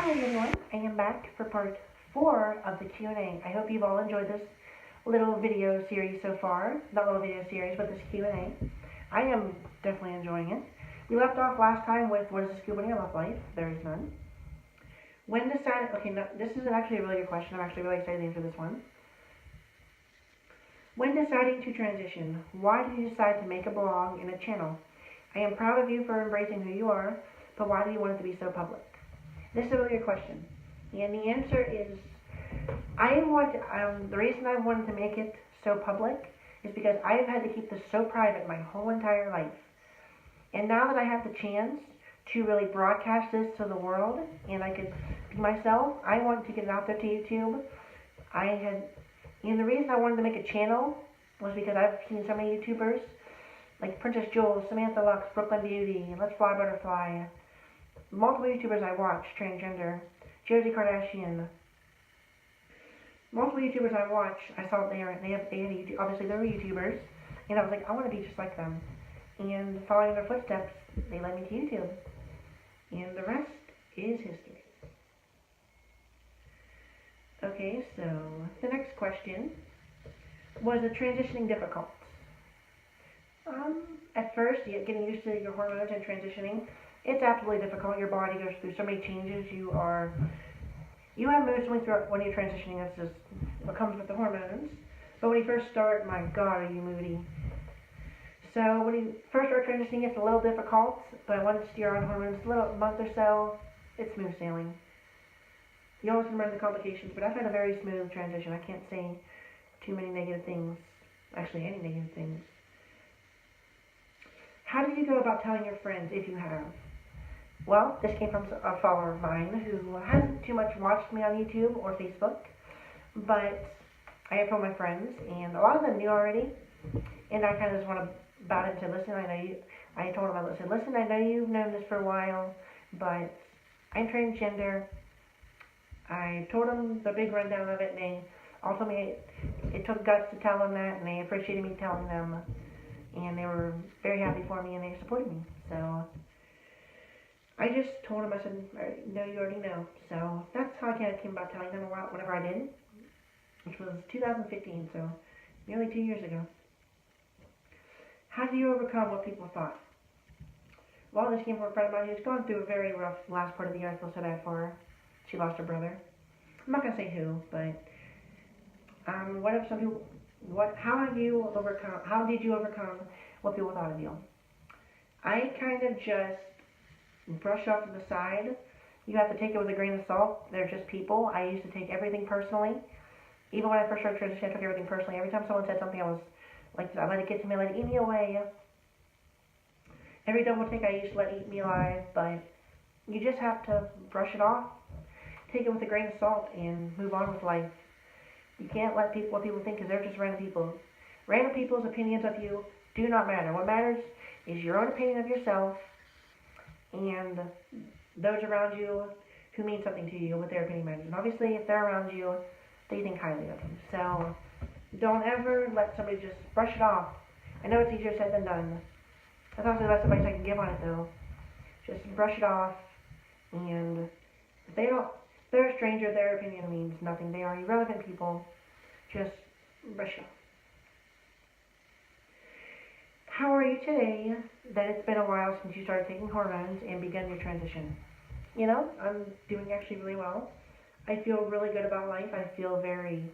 Hi everyone, I am back for part 4 of the Q&A. I hope you've all enjoyed this little video series so far. Not little video series, but this Q&A. I am definitely enjoying it. We left off last time with what is the scuba in your love life? There is none. When decided, okay, now, this is actually a really good question. I'm actually really excited to answer this one. When deciding to transition, why did you decide to make a blog and a channel? I am proud of you for embracing who you are, but why do you want it to be so public? This is a really good question, and the answer is, the reason I wanted to make it so public is because I have had to keep this so private my whole entire life. And now that I have the chance to really broadcast this to the world, and I could be myself, I want to get it out there to YouTube. And the reason I wanted to make a channel was because I've seen so many YouTubers, like Princess Jewel, Samantha Lux, Brooklyn Beauty, Let's Fly Butterfly, multiple YouTubers I watch, transgender, Josie Kardashian, multiple YouTubers I watch, I saw they had a YouTube, obviously they were YouTubers, and I was like, I want to be just like them. And following their footsteps, they led me to YouTube. And the rest is history. Okay, so the next question, was the transitioning difficult? At first, getting used to your hormones and transitioning, it's absolutely difficult. Your body goes through so many changes. You have mood swings throughout when you're transitioning. That's just what comes with the hormones. But when you first start, my God, are you moody? So when you first start transitioning, it's a little difficult. But once you're on hormones, a month or so, it's smooth sailing. You always remember the complications, but I've had a very smooth transition. I can't say too many negative things. Actually, any negative things. How do you go about telling your friends if you have? Well, this came from a follower of mine who hasn't too much watched me on YouTube or Facebook, but I have told my friends, and a lot of them knew already, and I kind of just went about it and said, listen, I told them, I said, listen, I know you've known this for a while, but I'm transgender. I told them the big rundown of it, and they all told me it took guts to tell them that, and they appreciated me telling them, and they were very happy for me, and they supported me, so I just told them, I said, no, you already know. So that's how I kind of came about telling them whatever I did, which was 2015, so nearly 2 years ago. How do you overcome what people thought? Well, this came from a friend of mine who's gone through a very rough last part of the year. I feel so bad for her. She lost her brother. I'm not going to say who, but how did you overcome what people thought of you? I kind of just brush off to the side. You have to take it with a grain of salt. They're just people. I used to take everything personally. Even when I first started transitioning, I took everything personally. Every time someone said something, I was like, I let it get to me, I let it eat me away. Every double take I used to let it eat me alive, but you just have to brush it off, take it with a grain of salt, and move on with life. You can't let what people think, because they're just random people. Random people's opinions of you do not matter. What matters is your own opinion of yourself, and those around you who mean something to you, what their opinion matters. And obviously, if they're around you, they think highly of you. So don't ever let somebody just brush it off. I know it's easier said than done. That's also the best advice I can give on it, though. Just brush it off, and if they're a stranger, their opinion means nothing. They are irrelevant people. Just brush it off. How are you today that it's been a while since you started taking hormones and begun your transition? You know, I'm doing actually really well. I feel really good about life. I feel very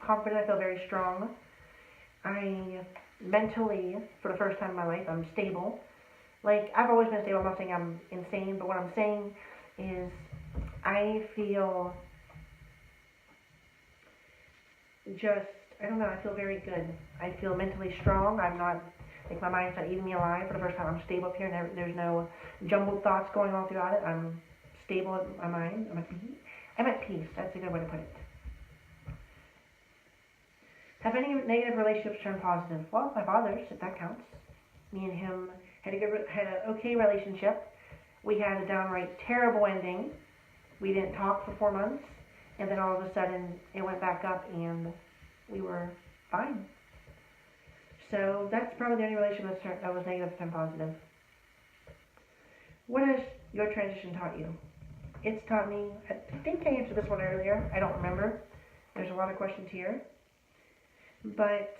confident. I feel very strong. I mentally, for the first time in my life, I'm stable. Like, I've always been stable. I'm not saying I'm insane, but what I'm saying is I feel I don't know, I feel very good. I feel mentally strong. I'm not, like, my mind's not eating me alive. For the first time, I'm stable up here, and there's no jumbled thoughts going on throughout it. I'm stable in my mind. I'm at peace. That's a good way to put it. Have any negative relationships turned positive? Well, my father's, if that counts. Me and him had an okay relationship. We had a downright terrible ending. We didn't talk for 4 months, and then all of a sudden it went back up, and we were fine. So that's probably the only relationship that was negative turned positive. What has your transition taught you? It's taught me, I think I answered this one earlier, I don't remember. There's a lot of questions here. But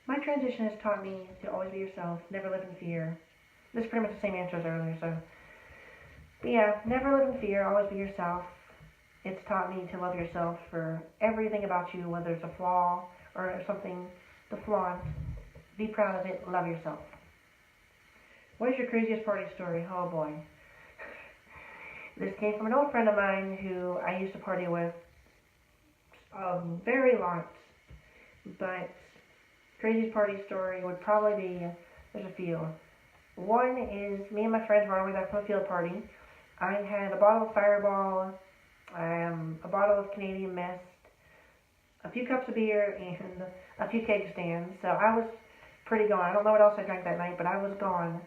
my transition has taught me to always be yourself, never live in fear. This is pretty much the same answer as earlier, so. But yeah, never live in fear, always be yourself. It's taught me to love yourself for everything about you, whether it's a flaw or something to flaunt. Be proud of it, love yourself. What is your craziest party story? Oh boy. This came from an old friend of mine who I used to party with very lots. But craziest party story would probably be, there's a few. One is me and my friends were on our way back from a field party. I had a bottle of Fireball, a bottle of Canadian Mist, a few cups of beer, and a few keg stands. So I was pretty gone. I don't know what else I drank that night, but I was gone.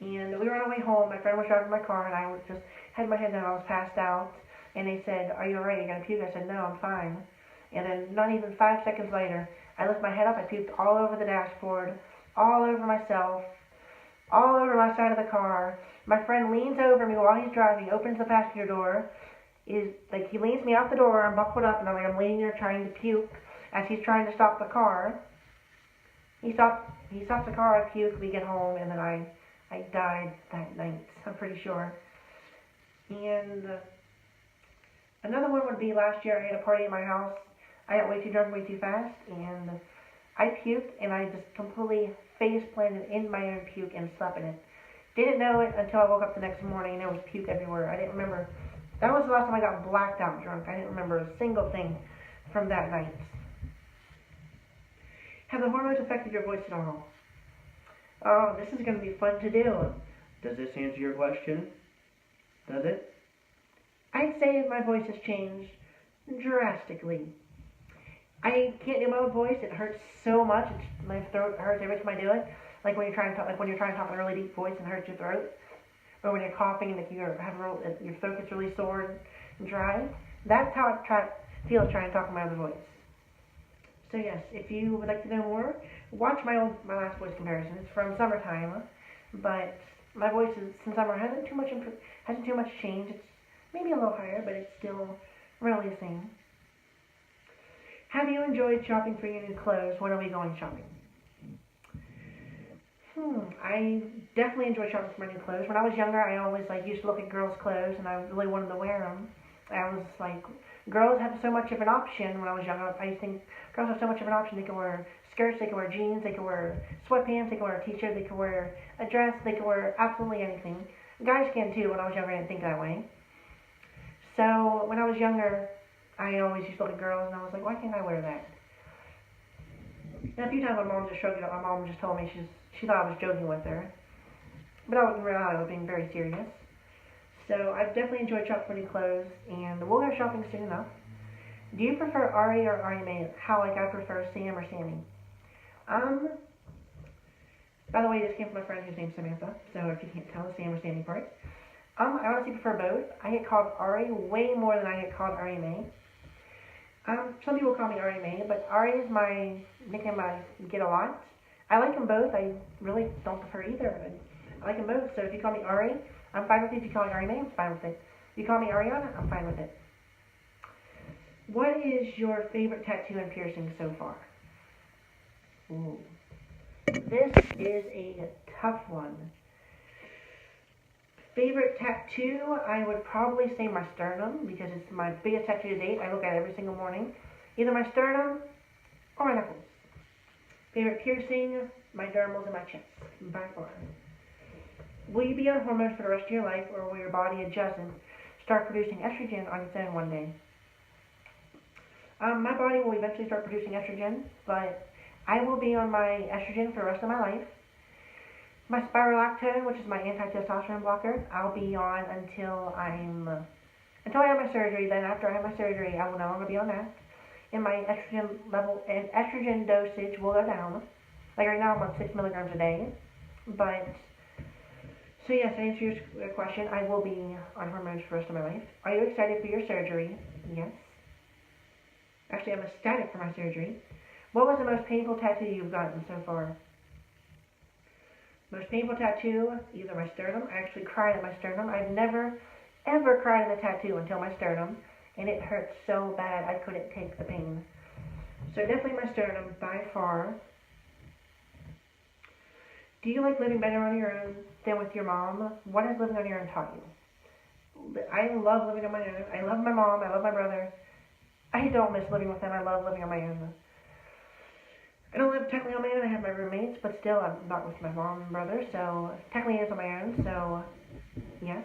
And we were on our way home. My friend was driving my car, and I was just had my head down. I was passed out. And they said, "Are you alright? You're going to puke?" I said, "No, I'm fine." And then not even 5 seconds later, I lift my head up. I puked all over the dashboard, all over myself, all over my side of the car. My friend leans over me while he's driving, opens the passenger door. He leans me out the door. I'm buckled up, and I'm laying there trying to puke as he's trying to stop the car. He stops the car. I puke. We get home, and then I died that night. I'm pretty sure. And another one would be last year. I had a party in my house. I got way too drunk, way too fast, and I puked, and I just completely face planted in my own puke and slept in it. Didn't know it until I woke up the next morning, and there was puke everywhere. I didn't remember. That was the last time I got blacked out drunk. I didn't remember a single thing from that night. Have the hormones affected your voice at all? Oh, this is going to be fun to do. Does this answer your question? Does it? I'd say my voice has changed drastically. I can't do my own voice. It hurts so much. My throat hurts every time I do it. Like when you're trying to talk, in a really deep voice and it hurts your throat, or when you're coughing and your throat gets really sore and dry. That's how I feel trying to talk in my other voice. So yes, if you would like to know more, watch my last voice comparison. It's from summertime, but my voice since summer hasn't too much changed. It's maybe a little higher, but it's still really the same. Have you enjoyed shopping for your new clothes? When are we going shopping? I definitely enjoy shopping for my new clothes. When I was younger, I always used to look at girls' clothes, and I really wanted to wear them. I was like, girls have so much of an option. When I was younger, I used to think girls have so much of an option. They can wear skirts, they can wear jeans, they can wear sweatpants, they can wear a t-shirt, they can wear a dress, they can wear absolutely anything. Guys can too. When I was younger, I didn't think that way. So when I was younger, I always used to look at girls, and I was like, why can't I wear that? And a few times my mom just shrugged it off. My mom just told me she thought I was joking with her. But I wouldn't realize I was being very serious. So I've definitely enjoyed shopping for new clothes, and we'll go shopping soon enough. Do you prefer Ari or Ari May? How I prefer Sam or Sammy? By the way, this came from my friend whose name's Samantha, so if you can't tell the Sam or Sammy part. I honestly prefer both. I get called Ari way more than I get called Ari May. Some people call me Ari May, but Ari is my nickname I get a lot. I like them both. I really don't prefer either. I like them both, so if you call me Ari, I'm fine with it. If you call me Ari May, I'm fine with it. If you call me Ariana, I'm fine with it. What is your favorite tattoo and piercing so far? Ooh. This is a tough one. Favorite tattoo, I would probably say my sternum, because it's my biggest tattoo to date. I look at it every single morning. Either my sternum or my knuckles. Favorite piercing, my dermals and my chest, by far. Will you be on hormones for the rest of your life, or will your body adjust and start producing estrogen on its own one day? My body will eventually start producing estrogen, but I will be on my estrogen for the rest of my life. My spirolactone, which is my anti-testosterone blocker, I'll be on until I have my surgery. Then after I have my surgery, I will no longer be on that. And my estrogen level and estrogen dosage will go down. Like right now, I'm on 6 milligrams a day. But so yes, to answer your question, I will be on hormones for the rest of my life. Are you excited for your surgery? Yes. Actually, I'm ecstatic for my surgery. What was the most painful tattoo you've gotten so far? Most painful tattoo, either my sternum. I actually cried at my sternum. I've never, ever cried at a tattoo until my sternum, and it hurt so bad I couldn't take the pain. So definitely my sternum, by far. Do you like living better on your own than with your mom? What has living on your own taught you? I love living on my own. I love my mom. I love my brother. I don't miss living with them. I love living on my own. I don't live technically on my own. I have my roommates, but still I'm not with my mom and brother, so technically it's on my own, so yes.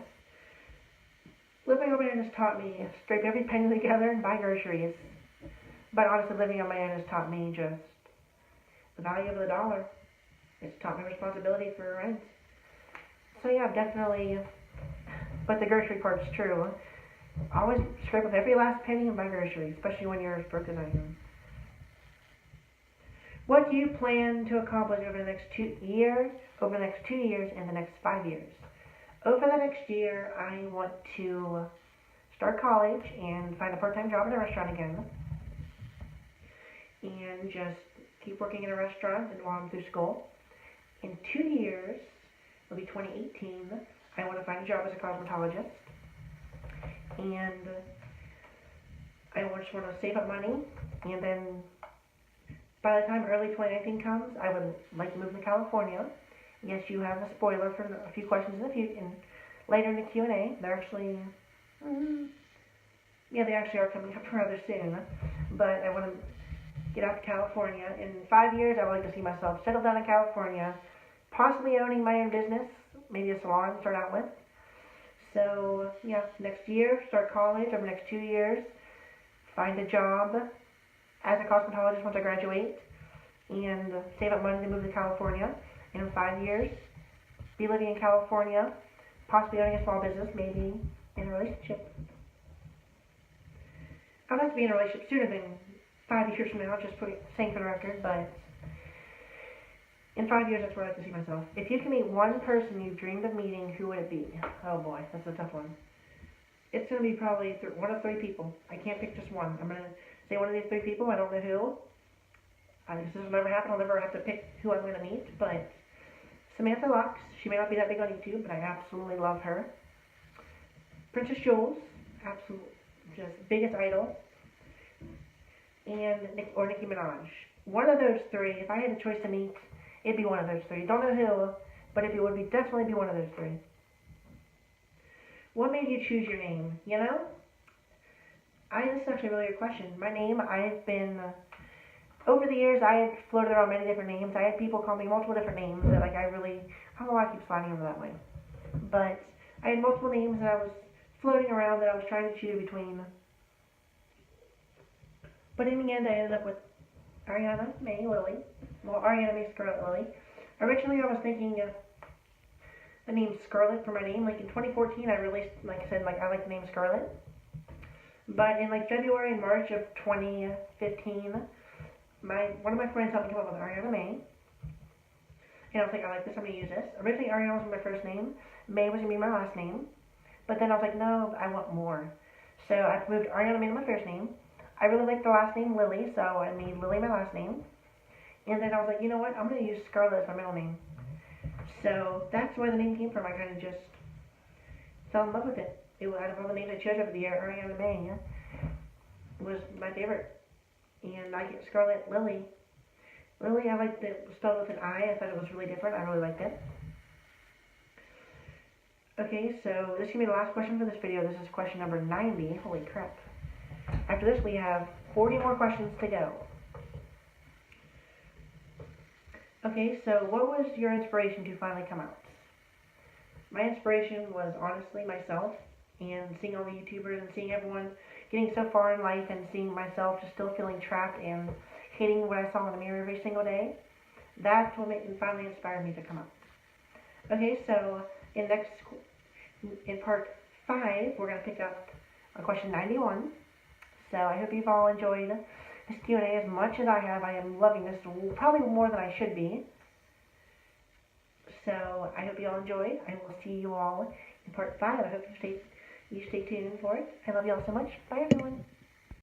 Living on my own has taught me to scrape every penny together and buy groceries. But honestly, living on my own has taught me just the value of the dollar. It's taught me responsibility for rent. So yeah, definitely, but the grocery part's true. Always scrape up every last penny and buy groceries, especially when you're as broke as I am. What do you plan to accomplish over the next 2 years, and the next 5 years? Over the next year, I want to start college and find a part-time job in a restaurant again. And just keep working in a restaurant and while I'm through school. In 2 years, it'll be 2018, I want to find a job as a cosmetologist. And I just want to save up money, and then by the time early 2019 comes, I would like to move to California. Yes, you have a spoiler for a few questions in the future, and later in the Q&A. They're actually, they actually are coming up rather soon. But I want to get out to California. In 5 years, I would like to see myself settled down in California, possibly owning my own business, maybe a salon to start out with. So, yeah, next year, start college. Over the next 2 years, find a job as a cosmetologist once I graduate, and save up money to move to California. And in 5 years, be living in California, possibly owning a small business, maybe in a relationship. I'd like to be in a relationship sooner than 5 years from now, just saying for the record, but in 5 years, that's where I'd like to see myself. If you can meet one person you've dreamed of meeting, who would it be? Oh boy, that's a tough one. It's going to be probably one of 3 people. I can't pick just one. I'm going to say one of these 3 people. I don't know who. This will never happen. I'll never have to pick who I'm going to meet, but Samantha Lux. She may not be that big on YouTube, but I absolutely love her. Princess Jules, absolute, just biggest idol. And Nicki Minaj. One of those 3, if I had a choice to meet, it'd be one of those 3. Don't know who, but it would definitely be one of those 3. What made you choose your name? You know? This is actually a really good question. My name, I've been, over the years, I've floated around many different names. I had people call me multiple different names that, I don't know why I keep sliding over that way. But I had multiple names that I was floating around that I was trying to choose between. But in the end, I ended up with Ariana May Lilli. Well, Ariana May Scarlet Lilli. Originally, I was thinking the name Scarlet for my name. In 2014, I released, I like the name Scarlet. But in February and March of 2015, one of my friends helped me come up with Ariana May. And I was like, I like this, I'm going to use this. Originally, Ariana was my first name. May was going to be my last name. But then I was like, no, I want more. So I moved Ariana May to my first name. I really liked the last name Lilli, so I made Lilli my last name. And then I was like, you know what, I'm going to use Scarlet as my middle name. So that's where the name came from. I kind of just fell in love with it. Out of all the names I chose over the year, Ariana May was my favorite. And I get Scarlet Lilli. Lilli, I liked it spelled with an I. I thought it was really different. I really liked it. Okay, so this is going to be the last question for this video. This is question number 90. Holy crap. After this, we have 40 more questions to go. Okay, so what was your inspiration to finally come out? My inspiration was honestly myself, and seeing all the YouTubers and seeing everyone getting so far in life and seeing myself just still feeling trapped and hating what I saw in the mirror every single day. That's what finally inspired me to come out. Okay, so in part 5, we're going to pick up on question 91. So I hope you've all enjoyed this Q&A as much as I have. I am loving this, probably more than I should be. So I hope you all enjoyed. I will see you all in part 5. I hope you stay tuned for it. I love you all so much. Bye, everyone.